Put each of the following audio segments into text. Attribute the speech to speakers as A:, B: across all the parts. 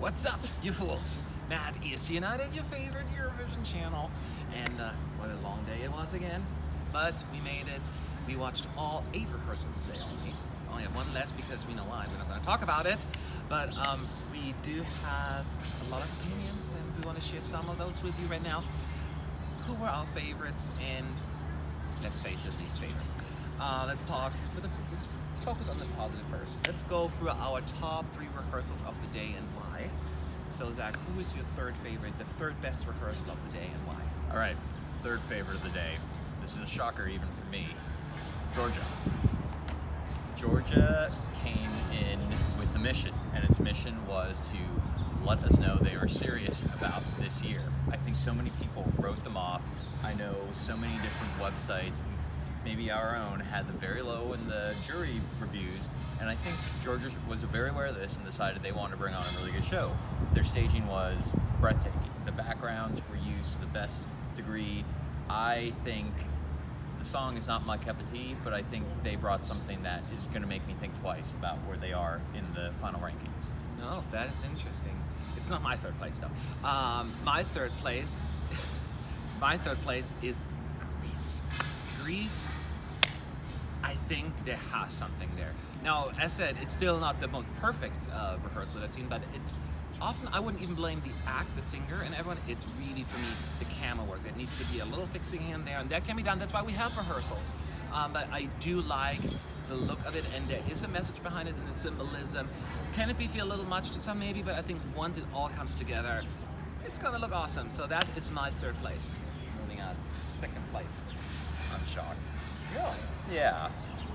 A: What's up, you fools? Matt is United, your favorite Eurovision channel. And what a long day it was again. But we made it. We watched all 8 rehearsals today only. Only have one less because we know why. We're not going to talk about it. But we do have a lot of opinions and we want to share some of those with you right now. Who were our favorites and, let's face it, least favorites. Let's focus on the positive first. Let's go through our top 3 rehearsals of the day and why. So Zach, who is your third favorite, the third best rehearsal of the day and why?
B: All right, third favorite of the day. This is a shocker even for me. Georgia. Georgia came in with a mission, and its mission was to let us know they were serious about this year. I think so many people wrote them off. I know so many different websites, maybe our own, had them very low in the jury reviews, and I think Georgia was very aware of this and decided they wanted to bring on a really good show. Their staging was breathtaking. The backgrounds were used to the best degree. I think the song is not my cup of tea, but I think they brought something that is going to make me think twice about where they are in the final rankings.
A: No, that is interesting. It's not my third place though. My third place is Greece. Greece, I think there has something there. Now, as said, it's still not the most perfect rehearsal I've seen, but often I wouldn't even blame the act, the singer, and everyone. It's really, for me, the camera work. There needs to be a little fixing here and there, and that can be done. That's why we have rehearsals. But I do like the look of it, and there is a message behind it, and the symbolism. Can it feel a little much to some, maybe, but I think once it all comes together, it's gonna look awesome. So that is my third place. Moving on, second place.
B: I'm shocked.
A: Really?
B: Yeah,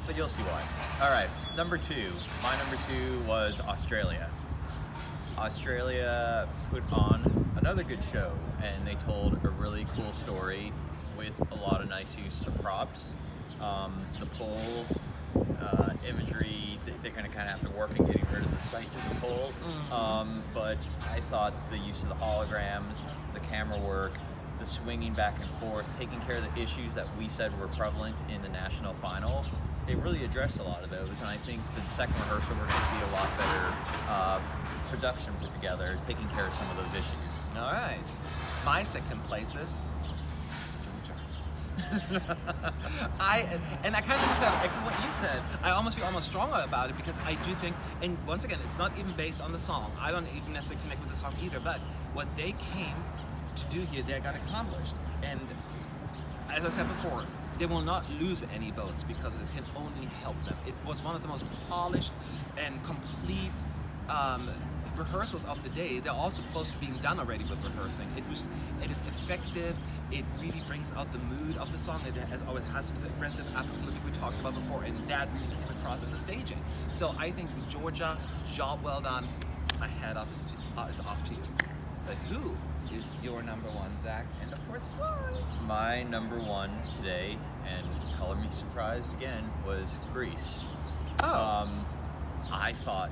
B: but you'll see why. All right, number 2. My number 2 was Australia. Australia put on another good show, and they told a really cool story with a lot of nice use of props. The pole imagery, they're going to kind of have to work on getting rid of the sights of the pole. But I thought the use of the holograms, the camera work, the swinging back and forth, taking care of the issues that we said were prevalent in the national final, they really addressed a lot of those, and I think the second rehearsal we're going to see a lot better production put together, taking care of some of those issues.
A: All right. My second place is I kind of said echo what you said. I almost feel stronger about it because I do think, and once again, it's not even based on the song. I don't even necessarily connect with the song either, but what they came to do here, they got accomplished. And as I said before, they will not lose any votes because of this. Can only help them. It was one of the most polished and complete rehearsals of the day. They're also close to being done already with rehearsing. It is effective. It really brings out the mood of the song. It has some aggressive apocalyptic we talked about before, and that really came across in the staging. So I think Georgia, job well done. My hat off is off to you. But who is your number 1, Zach? And of course, why?
B: My number 1 today, and color me surprised again, was Greece.
A: Oh.
B: I thought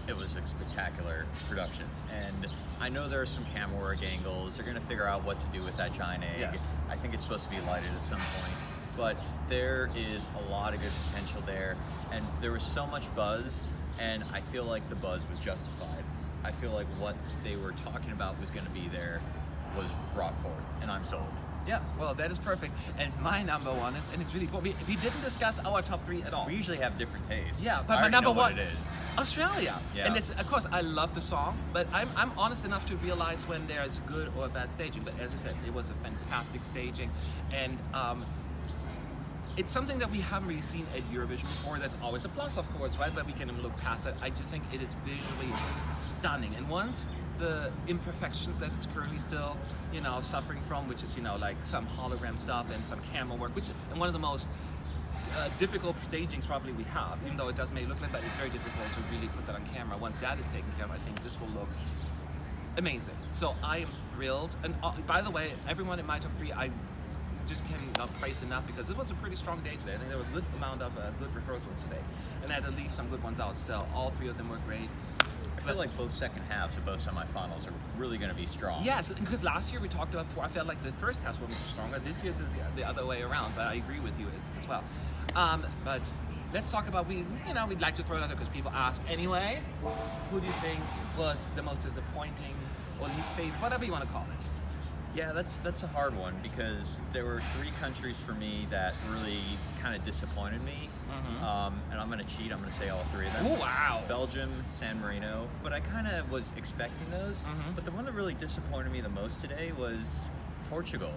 B: it was a spectacular production, and I know there are some camera work angles. They're going to figure out what to do with that giant egg.
A: Yes.
B: I think it's supposed to be lighted at some point, but there is a lot of good potential there, and there was so much buzz, and I feel like the buzz was justified. I feel like what they were talking about was going to be there was brought forth, and I'm sold.
A: Yeah, well, that is perfect. And my number 1 is, and it's really, we didn't discuss our top 3 at all.
B: We usually have different tastes.
A: Yeah, but
B: I
A: my number
B: know
A: 1
B: what it is.
A: Australia.
B: Yeah.
A: And it's, of course, I love the song, but I'm honest enough to realize when there's good or bad staging. But as you said, it was a fantastic staging, and it's something that we haven't really seen at Eurovision before. That's always a plus, of course, right? But we can look past that. I just think it is visually stunning. And once the imperfections that it's currently still, suffering from, which is, like some hologram stuff and some camera work, and one of the most difficult stagings probably we have, even though it does may look like that, it's very difficult to really put that on camera. Once that is taken care of, I think this will look amazing. So I am thrilled. And by the way, everyone in my top 3, I just cannot praise enough because it was a pretty strong day today. I think there were a good amount of good rehearsals today, and I had to leave some good ones out. So all 3 of them were great.
B: I feel like both second halves of both semifinals are really going to be strong.
A: Yes, because last year we talked about before, I felt like the first halves were stronger. This year it's the other way around, but I agree with you as well. But let's talk about, we'd like to throw it out there because people ask anyway. Who do you think was the most disappointing or least favorite, whatever you want to call it?
B: Yeah, that's a hard one because there were 3 countries for me that really kind of disappointed me. And I'm going to cheat. I'm going to say all 3 of them.
A: Oh, wow.
B: Belgium, San Marino. But I kind of was expecting those. But the one that really disappointed me the most today was Portugal.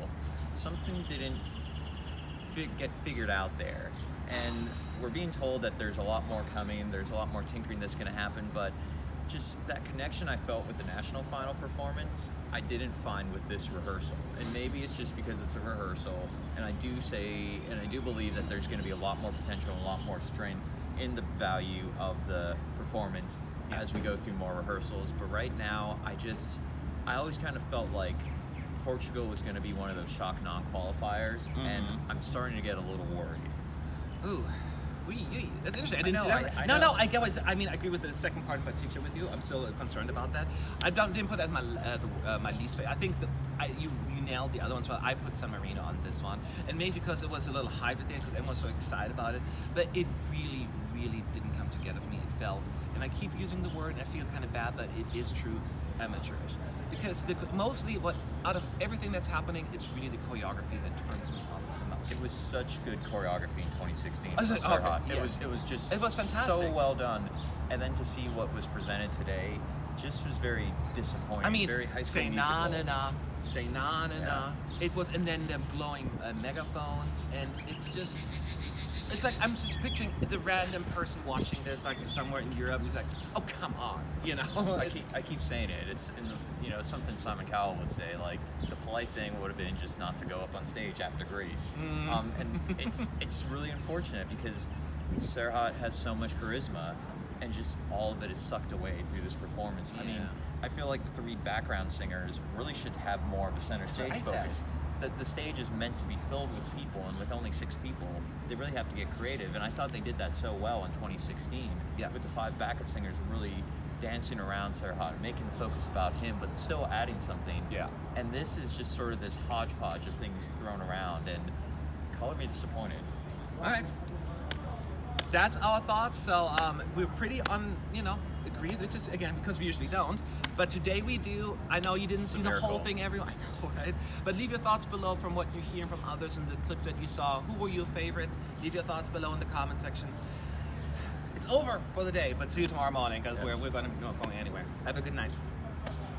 B: Something didn't get figured out there. And we're being told that there's a lot more coming. There's a lot more tinkering that's going to happen. But just that connection I felt with the national final performance, I didn't find with this rehearsal. And maybe it's just because it's a rehearsal, and I do believe that there's going to be a lot more potential, a lot more strength in the value of the performance as we go through more rehearsals. But right now, I always kind of felt like Portugal was going to be one of those shock non-qualifiers, and I'm starting to get a little worried.
A: Ooh. That's interesting. I get what I mean. I agree with the second part in particular with you. I'm still concerned about that. I didn't put it as my least favorite. I think you nailed the other ones, but I put San Marino on this one, and maybe because it was a little hype at the end because everyone was so excited about it. But it really, really didn't come together for me. It felt, and I keep using the word, and I feel kind of bad, but it is true, amateurish. Because mostly out of everything that's happening, it's really the choreography that turns me on.
B: It was such good choreography in 2016.
A: Serhat.
B: It was
A: fantastic.
B: So well done. And then to see what was presented today just was very disappointing.
A: I mean,
B: very high school
A: say
B: musical.
A: say na na na. It was, and then them glowing megaphones, and it's like I'm just picturing it's a random person watching this like somewhere in Europe. He's like, oh come on,
B: I keep saying it. It's something Simon Cowell would say. Like the polite thing would have been just not to go up on stage after Greece. And it's really unfortunate because Serhat has so much charisma, and just all of it is sucked away through this performance. I mean, I feel like the 3 background singers really should have more of a center stage focus. The stage is meant to be filled with people, and with only 6 people, they really have to get creative. And I thought they did that so well in 2016 with the 5 backup singers really dancing around Serhat, making the focus about him, but still adding something. And this is just sort of this hodgepodge of things thrown around, and color me disappointed.
A: All right. That's our thoughts. So we're pretty agreed, which is, again, because we usually don't. But today we do. I know you didn't see the whole thing, everyone. I know, right? But leave your thoughts below from what you're hearing from others and the clips that you saw. Who were your favorites? Leave your thoughts below in the comment section. It's over for the day, but see you tomorrow morning because we're going to be going anywhere. Have a good night.